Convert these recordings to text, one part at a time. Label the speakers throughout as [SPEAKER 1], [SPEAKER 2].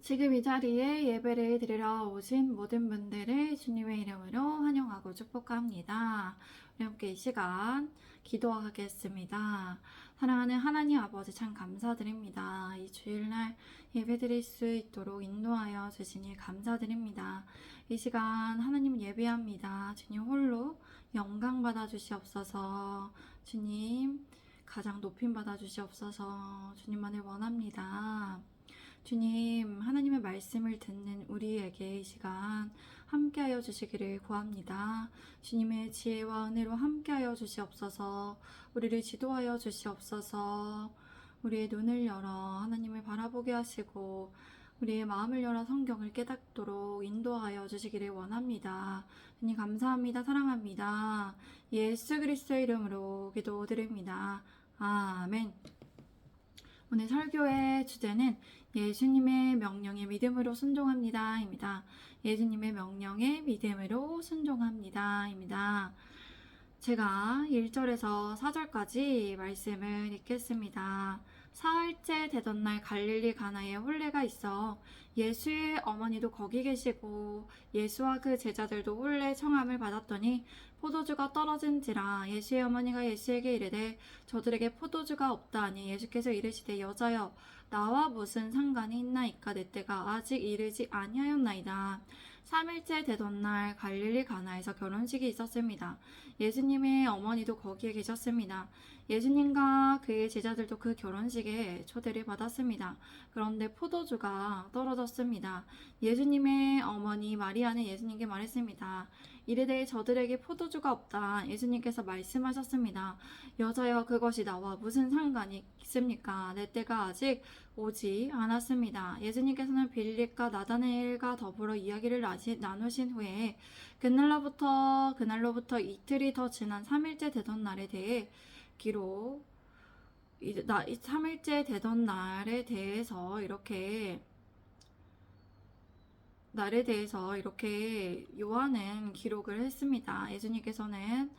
[SPEAKER 1] 지금 이 자리에 예배를 드리러 오신 모든 분들을 주님의 이름으로 환영하고 축복합니다. 우리 함께 이 시간 기도하겠습니다. 사랑하는 하나님 아버지 참 감사드립니다. 이 주일날 예배 드릴 수 있도록 인도하여 주시니 감사드립니다. 이 시간 하나님 예배합니다. 주님 홀로 영광 받아 주시옵소서. 주님 가장 높임 받아 주시옵소서. 주님만을 원합니다. 주님, 하나님의 말씀을 듣는 우리에게 이 시간 함께하여 주시기를 구합니다. 주님의 지혜와 은혜로 함께하여 주시옵소서. 우리를 지도하여 주시옵소서. 우리의 눈을 열어 하나님을 바라보게 하시고 우리의 마음을 열어 성경을 깨닫도록 인도하여 주시기를 원합니다. 주님 감사합니다. 사랑합니다. 예수 그리스도의 이름으로 기도드립니다. 아멘. 오늘 설교의 주제는 예수님의 명령에 믿음으로 순종합니다 입니다. 예수님의 명령에 믿음으로 순종합니다 입니다. 제가 1절에서 4절까지 말씀을 읽겠습니다. 사흘째 되던 날 갈릴리 가나에 혼례가 있어 예수의 어머니도 거기 계시고 예수와 그 제자들도 혼례 청함을 받았더니 포도주가 떨어진지라 예수의 어머니가 예수에게 이르되 저들에게 포도주가 없다 하니 예수께서 이르시되 여자여 나와 무슨 상관이 있나이까 내 때가 아직 이르지 아니하였나이다. 3일째 되던 날 갈릴리 가나에서 결혼식이 있었습니다. 예수님의 어머니도 거기에 계셨습니다. 예수님과 그의 제자들도 그 결혼식에 초대를 받았습니다. 그런데 포도주가 떨어졌습니다. 예수님의 어머니 마리아는 예수님께 말했습니다. 이르되 저들에게 포도주가 없다. 예수님께서 말씀하셨습니다. 여자여 그것이 나와 무슨 상관이 있습니까? 내 때가 아직 오지 않았습니다. 예수님께서는 빌립과 나다나엘과 더불어 이야기를 나누신 후에 그날로부터 이틀이 더 지난 3일째 되던 날에 대해 3일째 되던 날에 대해서 이렇게 요한은 기록을 했습니다. 예수님께서는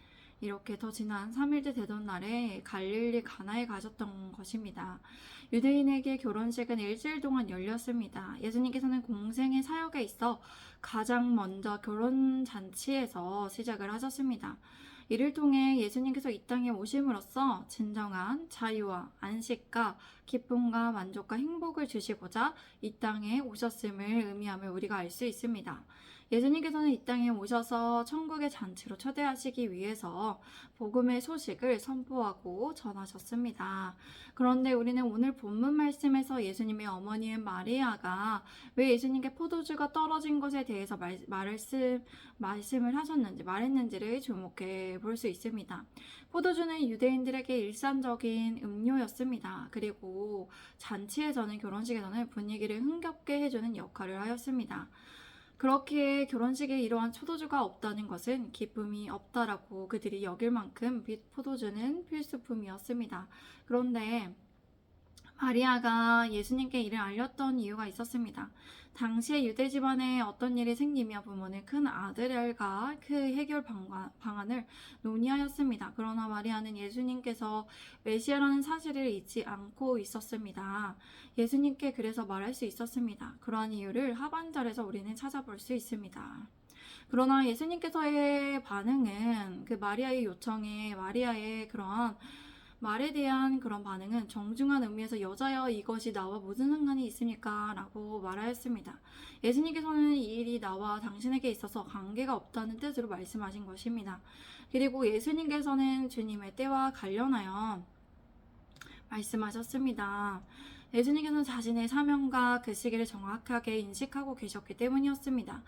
[SPEAKER 1] 이렇게 더 지난 3일째 되던 날에 갈릴리 가나에 가셨던 것입니다. 유대인에게 결혼식은 일주일 동안 열렸습니다. 예수님께서는 공생의 사역에 있어 가장 먼저 결혼잔치에서 시작을 하셨습니다. 이를 통해 예수님께서 이 땅에 오심으로써 진정한 자유와 안식과 기쁨과 만족과 행복을 주시고자 이 땅에 오셨음을 의미함을 우리가 알 수 있습니다. 예수님께서는 이 땅에 오셔서 천국의 잔치로 초대하시기 위해서 복음의 소식을 선포하고 전하셨습니다. 그런데 우리는 오늘 본문 말씀에서 예수님의 어머니인 마리아가 왜 예수님께 포도주가 떨어진 것에 대해서 말했는지를 주목해 볼 수 있습니다. 포도주는 유대인들에게 일상적인 음료였습니다. 그리고 잔치에서는 결혼식에서는 분위기를 흥겹게 해주는 역할을 하였습니다. 그렇게 결혼식에 이러한 포도주가 없다는 것은 기쁨이 없다라고 그들이 여길 만큼 포도주는 필수품이었습니다. 그런데 마리아가 예수님께 이를 알렸던 이유가 있었습니다. 당시에 유대 집안에 어떤 일이 생기며 부모는 큰 아들과 그 해결 방안을 논의하였습니다. 그러나 마리아는 예수님께서 메시아라는 사실을 잊지 않고 있었습니다. 예수님께 그래서 말할 수 있었습니다. 그러한 이유를 하반절에서 우리는 찾아볼 수 있습니다. 그러나 예수님께서의 반응은 그 마리아의 요청에 마리아의 그런 말에 대한 그런 반응은 정중한 의미에서 여자여 이것이 나와 무슨 상관이 있습니까? 라고 말하였습니다. 예수님께서는 이 일이 나와 당신에게 있어서 관계가 없다는 뜻으로 말씀하신 것입니다. 그리고 예수님께서는 주님의 때와 관련하여 말씀하셨습니다. 예수님께서는 자신의 사명과 그 시기를 정확하게 인식하고 계셨기 때문이었습니다.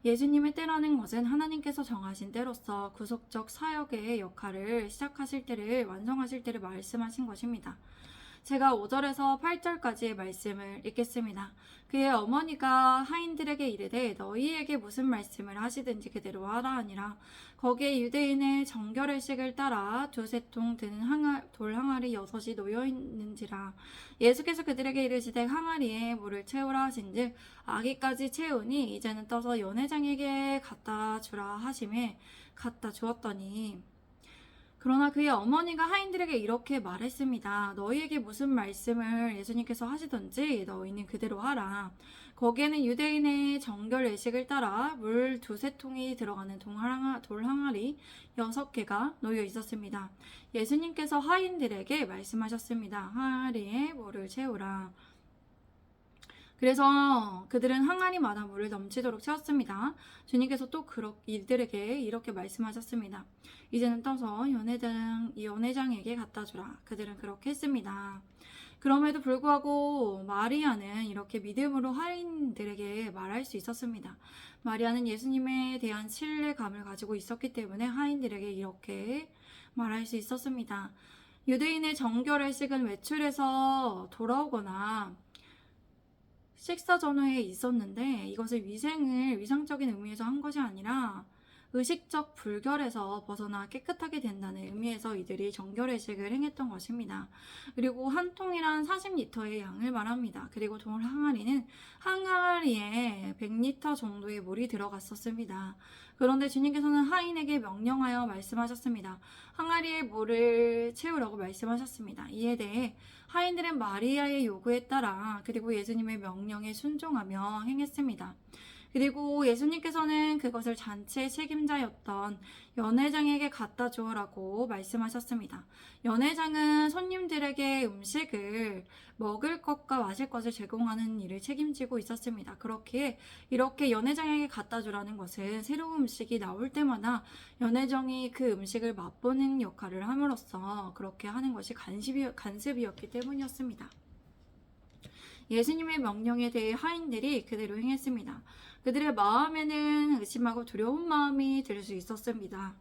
[SPEAKER 1] 예수님의 때라는 것은 하나님께서 정하신 때로서 구속적 사역의 역할을 완성하실 때를 말씀하신 것입니다. 제가 5절에서 8절까지의 말씀을 읽겠습니다. 그의 어머니가 하인들에게 이르되 너희에게 무슨 말씀을 하시든지 그대로 하라 하니라. 거기에 유대인의 정결의식을 따라 두세 통 드는 돌 항아리 6이 놓여 있는지라. 예수께서 그들에게 이르시되 항아리에 물을 채우라 하신즉 아기까지 채우니 이제는 떠서 연회장에게 갖다 주라 하심에 갖다 주었더니 그러나 그의 어머니가 하인들에게 이렇게 말했습니다. 너희에게 무슨 말씀을 예수님께서 하시든지 너희는 그대로 하라. 거기에는 유대인의 정결 예식을 따라 물 2~3통이 들어가는 돌항아리 6개가 놓여 있었습니다. 예수님께서 하인들에게 말씀하셨습니다. 항아리에 물을 채우라. 그래서 그들은 항아리마다 물을 넘치도록 채웠습니다. 주님께서 또 이들에게 이렇게 말씀하셨습니다. 이제는 떠서 연회장에게 갖다 주라. 그들은 그렇게 했습니다. 그럼에도 불구하고 마리아는 이렇게 믿음으로 하인들에게 말할 수 있었습니다. 마리아는 예수님에 대한 신뢰감을 가지고 있었기 때문에 하인들에게 이렇게 말할 수 있었습니다. 유대인의 정결의식은 외출해서 돌아오거나 식사 전후에 있었는데 이것을 위상적인 의미에서 한 것이 아니라 의식적 불결에서 벗어나 깨끗하게 된다는 의미에서 이들이 정결의식을 행했던 것입니다. 그리고 한 통이란 40리터의 양을 말합니다. 그리고 돌 항아리는 항아리에 100리터 정도의 물이 들어갔었습니다. 그런데 주님께서는 하인에게 명령하여 말씀하셨습니다. 항아리에 물을 채우라고 말씀하셨습니다. 이에 대해 하인들은 마리아의 요구에 따라 그리고 예수님의 명령에 순종하며 행했습니다. 그리고 예수님께서는 그것을 잔치의 책임자였던 연회장에게 갖다 주어라고 말씀하셨습니다. 연회장은 손님들에게 음식을 먹을 것과 마실 것을 제공하는 일을 책임지고 있었습니다. 그렇기에 이렇게 연회장에게 갖다 주라는 것은 새로운 음식이 나올 때마다 연회장이 그 음식을 맛보는 역할을 함으로써 그렇게 하는 것이 간습이었기 때문이었습니다. 예수님의 명령에 대해 하인들이 그대로 행했습니다. 그들의 마음에는 의심하고 두려운 마음이 들 수 있었습니다.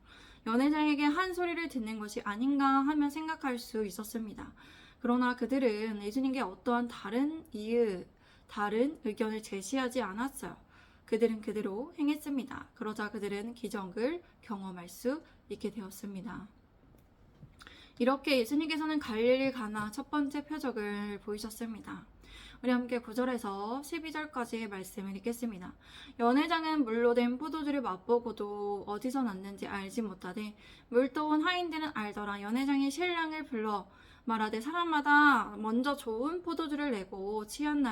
[SPEAKER 1] 연회장에게 한 소리를 듣는 것이 아닌가 하며 생각할 수 있었습니다. 그러나 그들은 예수님께 어떠한 다른 의견을 제시하지 않았어요. 그들은 그대로 행했습니다. 그러자 그들은 기적을 경험할 수 있게 되었습니다. 이렇게 예수님께서는 갈릴리 가나 첫 번째 표적을 보이셨습니다. 우리 함께 9절에서 12절까지의 말씀을 읽겠습니다. 연회장은 물로 된 포도주를 맛보고도 어디서 났는지 알지 못하되 물도온 하인들은 알더라. 연회장이 신랑을 불러 말하되 사람마다 먼저 좋은 포도주를 내고 취한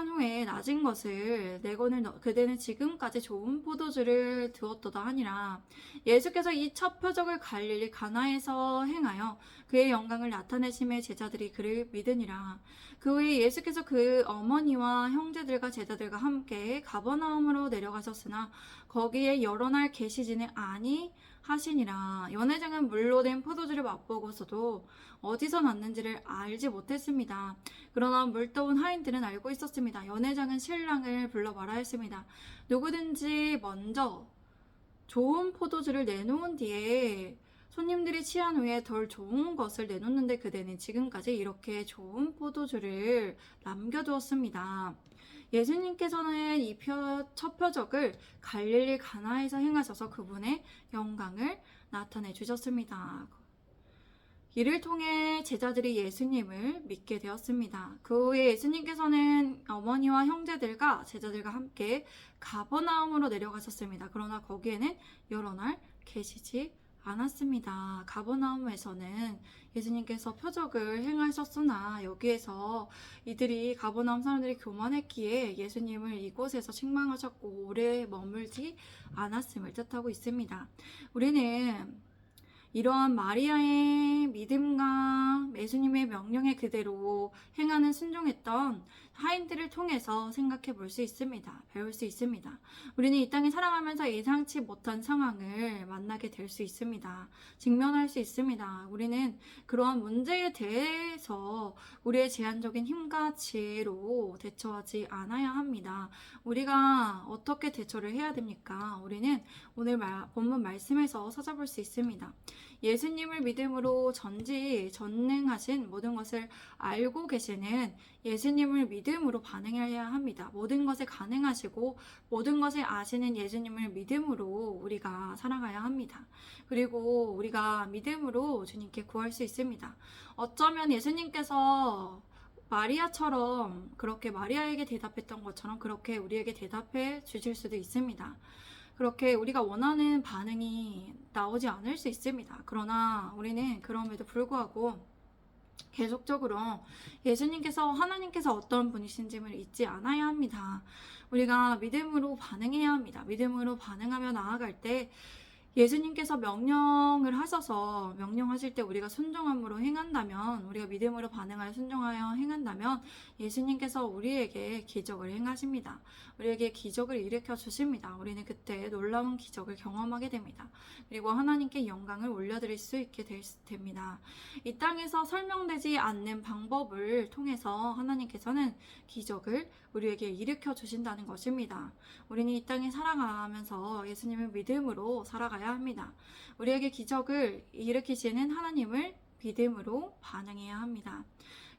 [SPEAKER 1] 후에 낮은 것을 내거늘 그대는 지금까지 좋은 포도주를 두었도다 하니라. 예수께서 이 첫 표적을 갈릴리 가나에서 행하여 그의 영광을 나타내심에 제자들이 그를 믿으니라. 그 후에 예수께서 그 어머니와 형제들과 제자들과 함께 가버나움으로 내려가셨으나 거기에 여러 날 계시지는 아니하시니라. 연회장은 물로 된 포도주를 맛보고서도 어디서 났는지를 알지 못했습니다. 그러나 물떠온 하인들은 알고 있었습니다. 연회장은 신랑을 불러 말하였습니다. 누구든지 먼저 좋은 포도주를 내놓은 뒤에 손님들이 취한 후에 덜 좋은 것을 내놓는데 그대는 지금까지 이렇게 좋은 포도주를 남겨두었습니다. 예수님께서는 이 첫 표적을 갈릴리 가나에서 행하셔서 그분의 영광을 나타내 주셨습니다. 이를 통해 제자들이 예수님을 믿게 되었습니다. 그 후에 예수님께서는 어머니와 형제들과 제자들과 함께 가버나움으로 내려가셨습니다. 그러나 거기에는 여러 날 계시지 않았습니다. 가버나움에서는 예수님께서 표적을 행하셨으나 여기에서 이들이 가버나움 사람들이 교만했기에 예수님을 이곳에서 책망하셨고 오래 머물지 않았음을 뜻하고 있습니다. 우리는 이러한 마리아의 믿음과 예수님의 명령에 그대로 행하는 순종했던 하인들을 통해서 생각해 볼 수 있습니다. 배울 수 있습니다. 우리는 이 땅에 살아가면서 예상치 못한 상황을 만나게 될 수 있습니다. 직면할 수 있습니다. 우리는 그러한 문제에 대해서 우리의 제한적인 힘과 지혜로 대처하지 않아야 합니다. 우리가 어떻게 대처를 해야 됩니까? 우리는 오늘 본문 말씀에서 찾아볼 수 있습니다. 예수님을 믿음으로 전능하신 모든 것을 알고 계시는 예수님을 믿음으로 반응해야 합니다. 모든 것에 가능하시고 모든 것을 아시는 예수님을 믿음으로 우리가 살아가야 합니다. 그리고 우리가 믿음으로 주님께 구할 수 있습니다. 어쩌면 예수님께서 마리아처럼 그렇게 마리아에게 대답했던 것처럼 그렇게 우리에게 대답해 주실 수도 있습니다. 그렇게 우리가 원하는 반응이 나오지 않을 수 있습니다. 그러나 우리는 그럼에도 불구하고 계속적으로 예수님께서 하나님께서 어떤 분이신지를 잊지 않아야 합니다. 우리가 믿음으로 반응해야 합니다. 믿음으로 반응하며 나아갈 때 예수님께서 명령을 하셔서 명령하실 때 우리가 순종함으로 행한다면, 우리가 믿음으로 반응하여 순종하여 행한다면 예수님께서 우리에게 기적을 행하십니다. 우리에게 기적을 일으켜 주십니다. 우리는 그때 놀라운 기적을 경험하게 됩니다. 그리고 하나님께 영광을 올려드릴 수 있게 됩니다. 이 땅에서 설명되지 않는 방법을 통해서 하나님께서는 기적을 우리에게 일으켜 주신다는 것입니다. 우리는 이 땅에 살아가면서 예수님을 믿음으로 살아가야 합니다. 우리에게 기적을 일으키시는 하나님을 믿음으로 반응해야 합니다.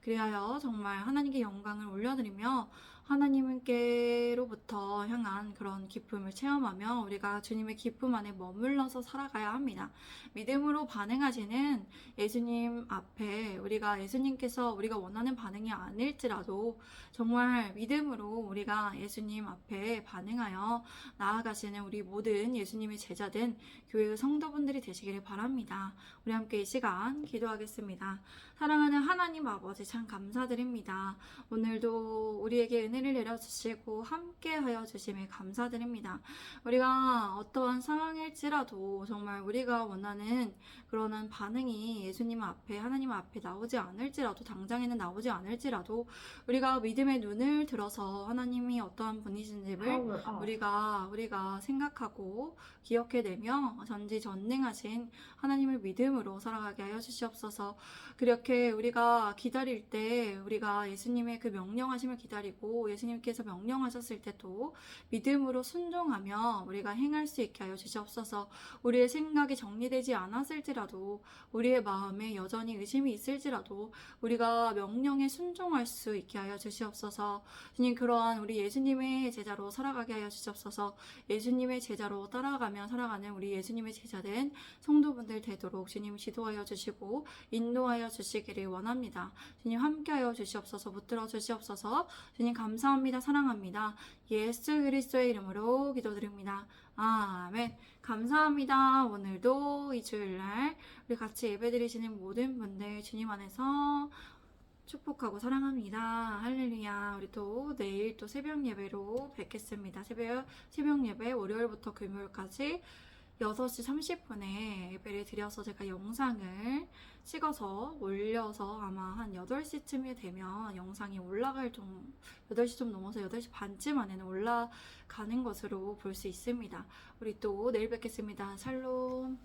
[SPEAKER 1] 그리하여 정말 하나님께 영광을 올려드리며 하나님께로부터 향한 그런 기쁨을 체험하며 우리가 주님의 기쁨 안에 머물러서 살아가야 합니다. 믿음으로 반응하시는 예수님 앞에 우리가 예수님께서 우리가 원하는 반응이 아닐지라도 정말 믿음으로 우리가 예수님 앞에 반응하여 나아가시는 우리 모든 예수님의 제자된 교회의 성도분들이 되시기를 바랍니다. 우리 함께 이 시간 기도하겠습니다. 사랑하는 하나님 아버지 참 감사드립니다. 오늘도 우리에게 은혜를 내려주시고 함께하여 주심에 감사드립니다. 우리가 어떠한 상황일지라도 정말 우리가 원하는 그러한 반응이 예수님 앞에 하나님 앞에 나오지 않을지라도 당장에는 나오지 않을지라도 우리가 믿음의 눈을 들어서 하나님이 어떠한 분이신지를 우리가 생각하고 기억해내며 전지전능하신 하나님을 믿음으로 살아가게 하여 주시옵소서. 그렇게 우리가 기다릴 때 우리가 예수님의 그 명령하심을 기다리고 예수님께서 명령하셨을 때도 믿음으로 순종하며 우리가 행할 수 있게 하여 주시옵소서. 우리의 생각이 정리되지 않았을지라도 우리의 마음에 여전히 의심이 있을지라도 우리가 명령에 순종할 수 있게 하여 주시옵소서. 주님, 그러한 우리 예수님의 제자로 살아가게 하여 주시옵소서. 예수님의 제자로 따라가며 살아가는 우리 예수님의 제자된 성도분들 되도록 주님 지도하여 주시고 인도하여 주시기를 원합니다. 주님 함께하여 주시옵소서. 붙들어 주시옵소서. 주님 감사합니다. 사랑합니다. 예수 그리스도의 이름으로 기도드립니다. 아멘. 감사합니다. 오늘도 이 주일날 우리 같이 예배드리시는 모든 분들 주님 안에서 축복하고 사랑합니다. 할렐루야. 우리 또 내일 또 새벽 예배로 뵙겠습니다. 새벽 예배 월요일부터 금요일까지 6시 30분에 예배를 드려서 제가 영상을 찍어서 올려서 아마 한 8시쯤이 되면 영상이 올라갈 8시 좀 넘어서 8시 반쯤 안에는 올라가는 것으로 볼 수 있습니다. 우리 또 내일 뵙겠습니다. 샬롬.